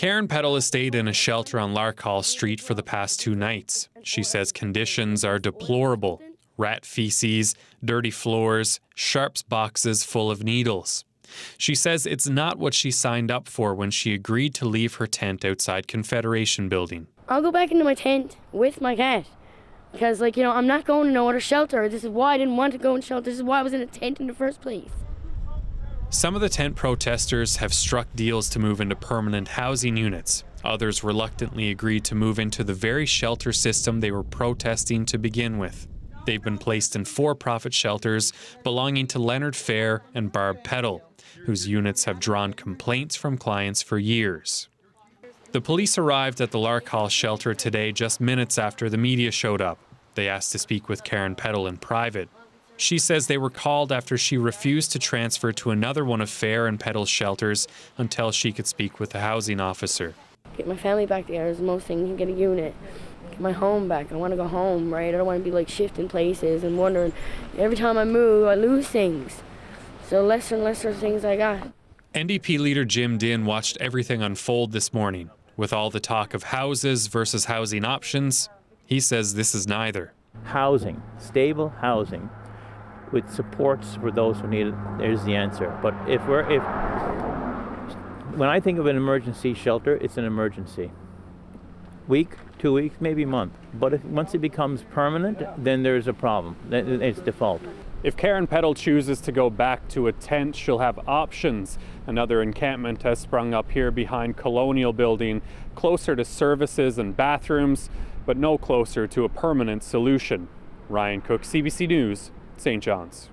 Karen Peddle has stayed in a shelter on Larkhall Street for the past 2 nights. She says conditions are deplorable. Rat feces, dirty floors, sharps boxes full of needles. She says it's not what she signed up for when she agreed to leave her tent outside Confederation Building. I'll go back into my tent with my cat because, I'm not going to no other shelter. This is why I didn't want to go in shelter. This is why I was in a tent in the first place. Some of the tent protesters have struck deals to move into permanent housing units. Others reluctantly agreed to move into the very shelter system they were protesting to begin with. They've been placed in for-profit shelters belonging to Leonard Fair and Barb Peddle, whose units have drawn complaints from clients for years. The police arrived at the Larkhall shelter today just minutes after the media showed up. They asked to speak with Karen Peddle in private. She says they were called after she refused to transfer to another one of Fair and Peddle's shelters until she could speak with the housing officer. Get my family back together is the most thing. Get a unit. Get my home back. I want to go home, right? I don't want to be shifting places and wondering. Every time I move, I lose things. So lesser and lesser things I got. NDP leader Jim Dinn watched everything unfold this morning. With all the talk of houses versus housing options, he says this is neither. Housing, stable housing, with supports for those who need it, there's the answer. But when I think of an emergency shelter, it's an emergency. Week, 2 weeks, maybe a month. But once it becomes permanent, then there's a problem. Then it's default. If Karen Peddle chooses to go back to a tent, she'll have options. Another encampment has sprung up here behind Colonial Building, closer to services and bathrooms, but no closer to a permanent solution. Ryan Cooke, CBC News, St. John's.